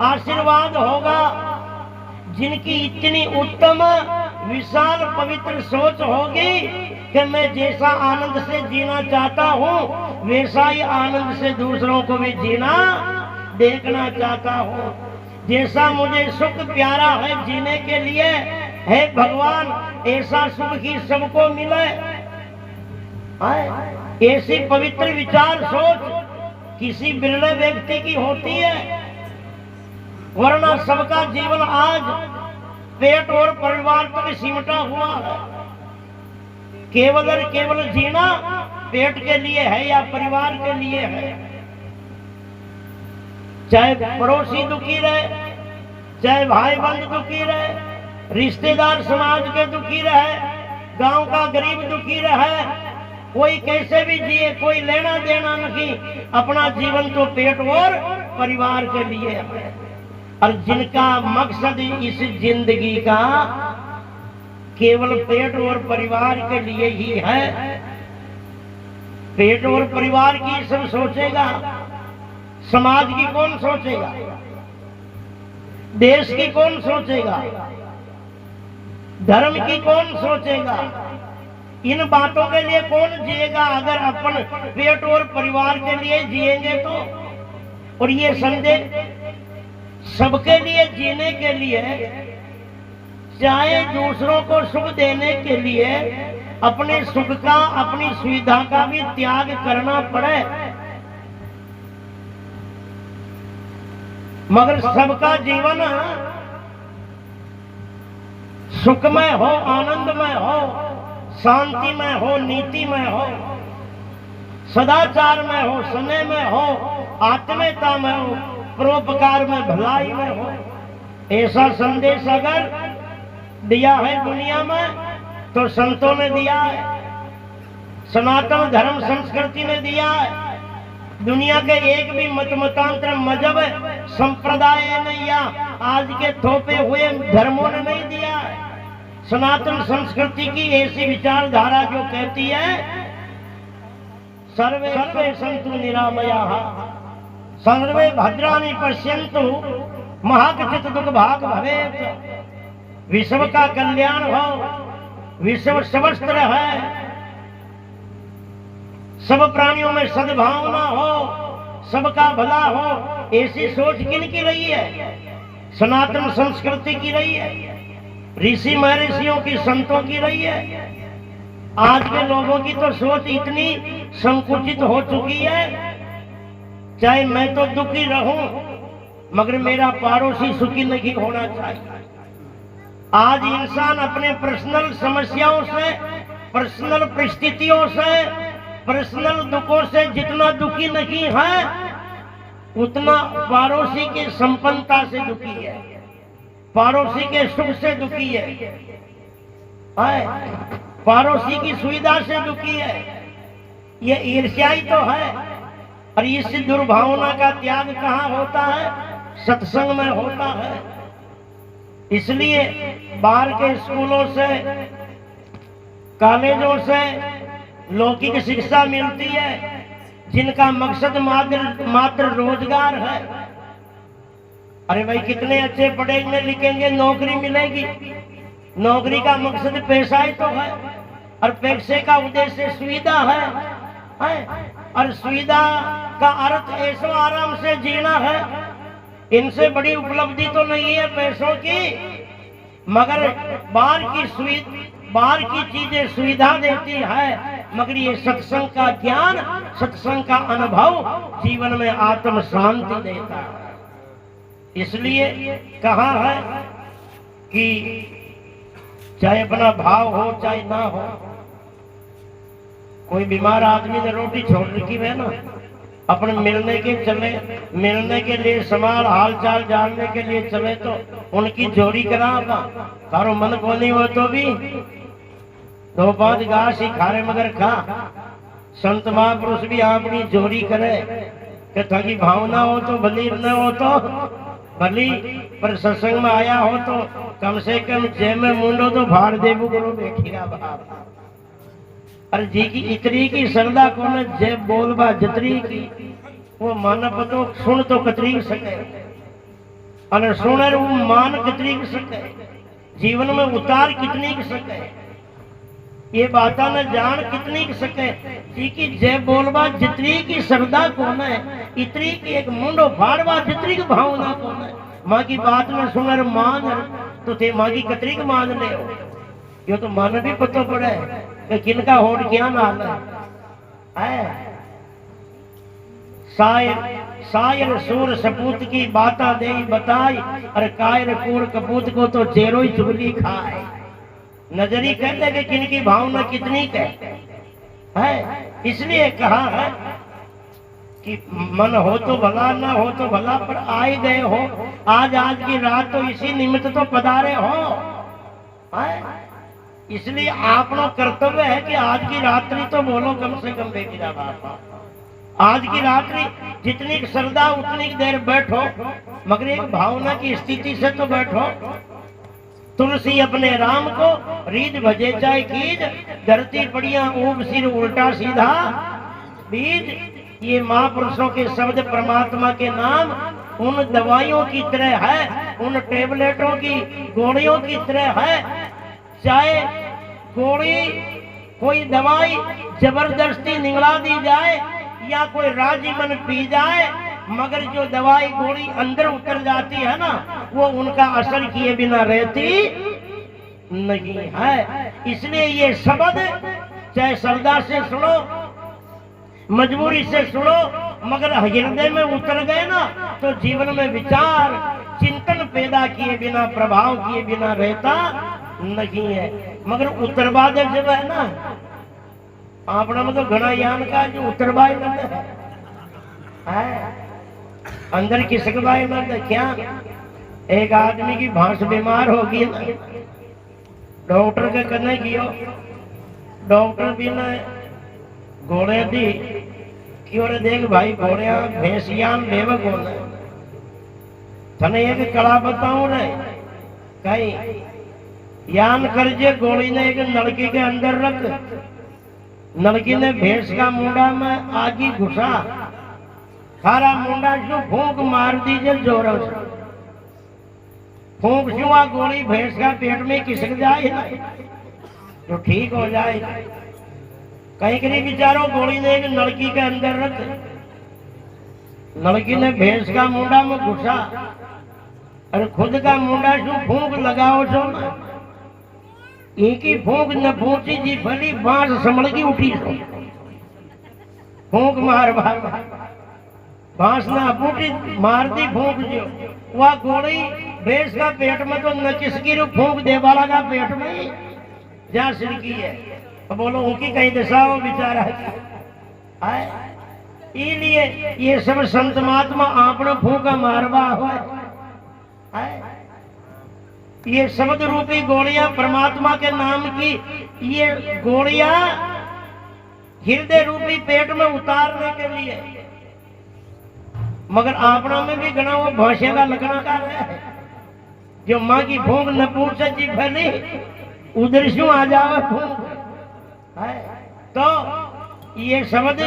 आशीर्वाद होगा, जिनकी इतनी उत्तम विशाल पवित्र सोच होगी कि मैं जैसा आनंद से जीना चाहता हूँ वैसा ही आनंद से दूसरों को भी जीना देखना चाहता हूँ। जैसा मुझे सुख प्यारा है जीने के लिए, है भगवान ऐसा सुख ही सबको मिले। ऐसी पवित्र विचार सोच किसी बिरले व्यक्ति की होती है, वरना सबका जीवन आज पेट और परिवार तक सिमटा हुआ है। केवल और केवल जीना पेट के लिए है या परिवार के लिए है। चाहे पड़ोसी दुखी रहे, चाहे भाई बंद दुखी रहे, रिश्तेदार समाज के दुखी रहे, गांव का गरीब दुखी रहे, कोई कैसे भी जिए, कोई लेना देना नहीं। अपना जीवन तो पेट और परिवार के लिए है। और जिनका मकसद इस जिंदगी का केवल पेट और परिवार के लिए ही है, पेट और परिवार की सब सोचेगा, समाज की कौन सोचेगा, देश की कौन सोचेगा, धर्म की कौन सोचेगा, इन बातों के लिए कौन जिएगा अगर अपन पेट और परिवार के लिए जिएंगे तो। और ये संदेश सबके लिए जीने के लिए, चाहे दूसरों को सुख देने के लिए अपने सुख का, अपनी सुविधा का भी त्याग करना पड़े, मगर सबका जीवन सुखमय हो, आनंदमय हो, शांतिमय हो, नीतिमय हो, सदाचार में हो, स्नेह में हो, आत्मीयता में हो, परोपकार में, भलाई में हो। ऐसा संदेश अगर दिया है दुनिया में तो संतों ने दिया है, सनातन धर्म संस्कृति ने दिया है। दुनिया के एक भी मत मतांतर मजहब संप्रदाय ने या आज के थोपे हुए धर्मों ने नहीं दिया है। सनातन संस्कृति की ऐसी विचारधारा जो कहती है सर्वे सर्वे सन्तु निरामयाः, सर्वे भद्राणि पश्यन्तु मा कश्चित् दुःख भाग् भवेत्। विश्व का कल्याण हो, विश्व स्वस्थ है, सब प्राणियों में सद्भावना हो, सबका भला हो, ऐसी सोच किनकी रही है? सनातन संस्कृति की रही है, ऋषि महर्षियों की, संतों की रही है। आज के लोगों की तो सोच इतनी संकुचित हो चुकी है, चाहे मैं तो दुखी रहूं मगर मेरा पड़ोसी सुखी नहीं होना चाहिए। आज इंसान अपने पर्सनल समस्याओं से, पर्सनल परिस्थितियों से, पर्सनल दुखों से जितना दुखी नहीं है उतना पड़ोसी की संपन्नता से दुखी है, पड़ोसी के सुख से दुखी है, पड़ोसी की सुविधा से दुखी है। ये ईर्ष्याई तो है। और इस दुर्भावना का त्याग कहाँ होता है? सत्संग में होता है। इसलिए बाहर के स्कूलों से, कॉलेजों से लौकिक शिक्षा मिलती है, जिनका मकसद मात्र रोजगार है। अरे भाई कितने अच्छे पढ़ेंगे लिखेंगे, नौकरी मिलेगी, नौकरी का मकसद पैसा ही तो है, और पैसे का उद्देश्य सुविधा है। और सुविधा का अर्थ ऐसो आराम से जीना है। इनसे बड़ी उपलब्धि तो नहीं है पैसों की, मगर बाहर की चीजें सुविधा देती है, मगर ये सत्संग का ज्ञान, सत्संग का अनुभव जीवन में आत्म शांति देता है। इसलिए कहा है कि चाहे अपना भाव हो चाहे ना हो, कोई बीमार आदमी ने रोटी छोड़ रखी है ना, अपने मिलने के लिए समाल हाल चाल जानने के लिए चले तो उनकी जोड़ी करागा। तारो मन को नहीं हो तो भी 2-5 घास ही खारे मगर खा। संत महापुरुष भी अपनी जोड़ी करे कि थकी भावना हो तो भली, न हो तो भली, पर सत्संग में आया हो तो कम से कम जय में मुंडो तो फाड़ देवू गुरु बैठेगा बाप। अरे जी की इतरी की श्रद्धा को न जय बोलबा जतरी की, वो मानव तो सुन तो कतरी सके। અને સુનેરું માન कितनी की सके, जीवन में उतार कितनी की सके, ये बाता ने जान कितनी की सके। जी की जय बोलवा जितनी की श्रद्धा कौन है, इतनी की एक मुंडो फाड़वा जितनी की भावना कौन है। माँ की बात में सुनर मान तो थे माँ की कतरी की मान ले हो, यो तो मन भी पता पड़े कि किनका होड़ क्या नाल है। शायर सूर सपूत की बाता दे बताई, अरे कायर कूड़ कपूत को तो जेरो ही चुगली खाए। नजरी कहते कि किनकी भावना कितनी है, इसलिए कहा है कि मन हो तो भला, ना हो तो भला, पर आए गए हो आज की रात तो इसी निमित्त तो पधारे हो। इसलिए आपनो कर्तव्य है कि आज की रात्रि तो बोलो कम से कम बेटी दा बापा। आज की रात्रि जितनी श्रद्धा उतनी देर बैठो, मगर एक भावना की स्थिति से तो बैठो। तुलसी अपने राम को रीद भजे चाहे कीज, धरती पड़िया ऊब सिर उल्टा सीधा बीज। ये महापुरुषों के शब्द परमात्मा के नाम उन दवाइयों की तरह है, उन टेबलेटों की गोलियों की तरह है। चाहे गोली कोई दवाई जबरदस्ती निगला दी जाए या कोई राजीवन पी जाए, मगर जो दवाई गोली अंदर उतर जाती है ना, वो उनका असर किए बिना रहती नहीं है। इसलिए ये शब्द चाहे श्रद्धा से सुनो, मजबूरी से सुनो, मगर हृदय में उतर गए ना तो जीवन में विचार चिंतन पैदा किए बिना, प्रभाव किए बिना रहता नहीं है। मगर उत्तरवाद जब है ना, आपने में तो घना यान का जो उत्तरवाय है, अंदर किसकवाय मत क्या। एक आदमी की भांस बीमार होगी ना, डॉक्टर के कने गियो, डॉक्टर भी ने घोड़े दी कि और देख भाई घोड़िया भैंसियां बेवक होना, थने एक कला बताऊं रे, कहीं यान करजे गोली ने एक नलकी के अंदर रख, नलकी ने भैंस का मुंडा में आगी घुसा, सारा मुंडा शू फूंक मार दीजिए जोर से, फूंक शू आ गोली भैंस का पेट में खिसक जाए ना तो ठीक हो जाए। कहीं कहीं बिचारो गोली ने एक नलकी के अंदर रख, नलकी ने भैंस का मुंडा में घुसा, अरे खुद का मुंडा शू फूंक लगाओ छो ना, एक ही फूंक न फूंची जी भली बांस संभल की उठी सो, फूंक मार बार बांस ना फूटी मार दी फूंक जो, वह गोली भैंस का पेट में तो न किसकी रू फूंक दे वाला का पेट में जा सिरकी है। तो बोलो उनकी कहीं दशा हो बेचारा है। इसलिए ये सब संत महात्मा आपने फूंका मारवा हो, ये शब्द रूपी गोलियां परमात्मा के नाम की, ये गोलियां हृदय रूपी पेट में उतारने के लिए। मगर आपना में भी घना वो भाषा का लगना का है, जो माँ की भूख न पूछे जी भले उधर शू आ जावे भूख है। तो ये शब्द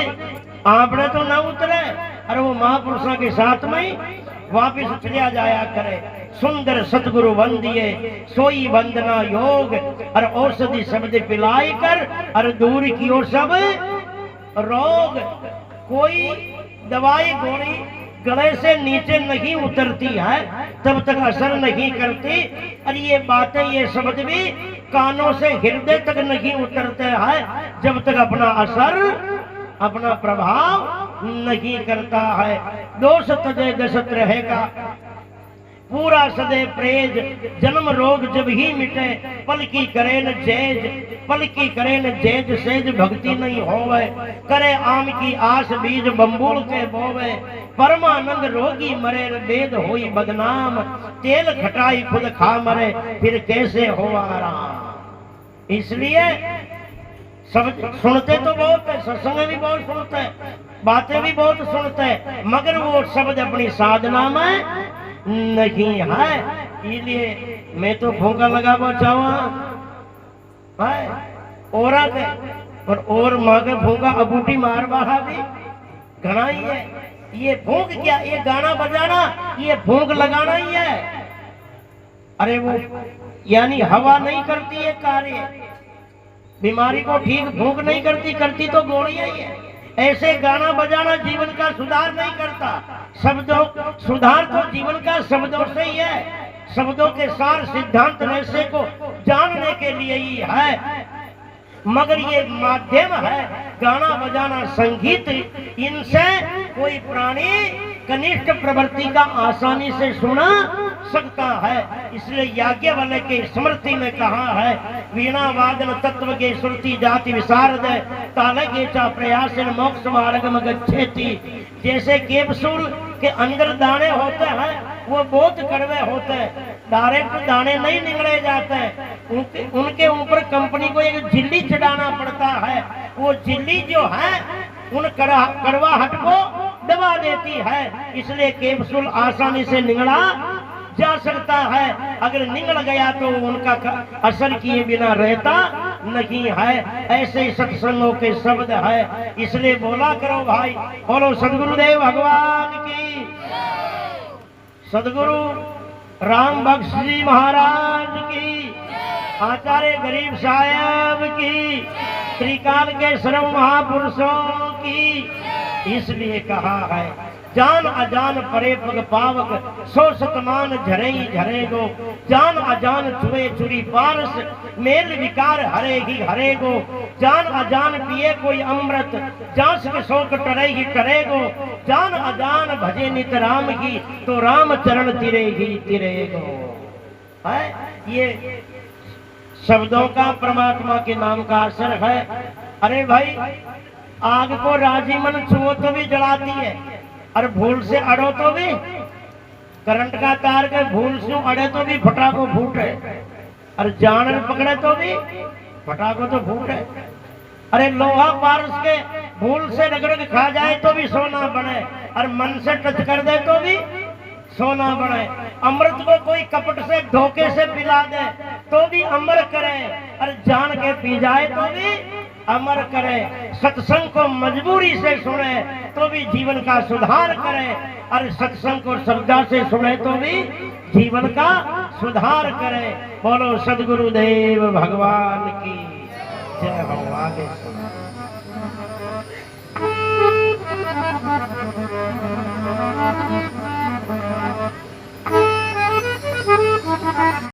आपने तो न उतरे, अरे वो महापुरुषों के साथ में वापिस चलिया जाया करे। सुंदर सतगुरु वंदिये सोई वंदना योग, और औषधि शब्द पिलाई कर और दूर की ओर सब रोग। कोई दवाई गोली गले से नीचे नहीं उतरती है तब तक असर नहीं करती, और ये बातें ये शब्द भी कानों से हृदय तक नहीं उतरते हैं जब तक अपना असर अपना प्रभाव नहीं करता है। दोष तजे दशत रहेगा पूरा सदे प्रेज, जन्म रोग जब ही मिटे पल की करे न जेज, पल की करे न जेज सेज भक्ति नहीं होवे, करे आम की आस बीज बम्बूल के बोवे, परमानंद रोगी मरे वेद होई बदनाम, तेल खटाई खुद खा मरे फिर कैसे हो आराम। इसलिए सब सुनते तो बहुत है, सत्संग भी बहुत सुनते हैं, बातें भी बहुत सुनते हैं, मगर वो शब्द अपनी साधना में नहीं है। इसलिए मैं तो फूंका लगा चाहूँ और माँ के फूंका अबूटी मार वाला भी घना ही है। ये भोग क्या, ये गाना बजाना, ये भोग लगाना ही है। अरे वो यानी हवा नहीं करती है कार्य, बीमारी को ठीक भोग नहीं करती, करती तो गोलियां ही है। ऐसे गाना बजाना जीवन का सुधार नहीं करता। शब्दों सुधार तो जीवन का शब्दों से ही है। शब्दों के सार सिद्धांत रहस्य को जानने के लिए ही है, मगर ये माध्यम है गाना बजाना संगीत। इनसे कोई प्राणी कनिष्ठ प्रवृत्ति का आसानी से सुना सकता है। इसलिए याज्ञवल्क्य के स्मृति में कहा है, वीणा वादन तत्व के श्रुति जाति विशारद ताल के चा प्रयासन मोक्ष मार्गम गच्छेति। जैसे केपसूल के अंदर दाने होते हैं वो बहुत कड़वे होते हैं, डायरेक्ट दाने नहीं निकले जाते हैं, उनके ऊपर कंपनी को एक झिल्ली चढ़ाना पड़ता है। वो झिल्ली जो है उन कड़वाहट को दबा देती है, इसलिए कैप्सूल आसानी से निगला जा सकता है। अगर निगल गया तो उनका असर किए बिना रहता नहीं है। ऐसे ही सत्संगों के शब्द है, इसलिए बोला करो भाई, बोलो सदगुरुदेव भगवान की, सदगुरु राम बख्श जी महाराज की, आचार्य गरीब साहब की, त्रिकाल के सर्व महापुरुषों की। इसलिए कहा है, जान अजान परे पग पावक, सो सतमान झरे ही झरे गो, जान अजान छुए छुरी पारस, मेल विकार हरे ही हरे गो, जान अजान पिए कोई अमृत, जांस के शोक टरे ही टरे गो, जान अजान भजे नित राम की, तो राम चरण तिरे ही तिरे गो। है ये शब्दों का परमात्मा के नाम का असर है। अरे भाई, आग को राजी मन छुओ तो भी जलाती है, और भूल से अड़ो तो भी, करंट का तार के भूल से अड़े तो भी फटाको फूटे, और जान पकड़े तो भी फटाको तो फूटे। अरे लोहा पारस के भूल से रगड़ के खा जाए तो भी सोना बने, और मन से टच कर दे तो भी सोना बने। अमृत को कोई कपट से धोखे से पिला दे तो भी अमर करे, और जान के पी जाए तो भी अमर करे। सत्संग को मजबूरी से सुने तो भी जीवन का सुधार करे, और सत्संग को श्रद्धा से सुने तो भी जीवन का सुधार करे। बोलो सदगुरुदेव भगवान की जय हो। आगे सुनो।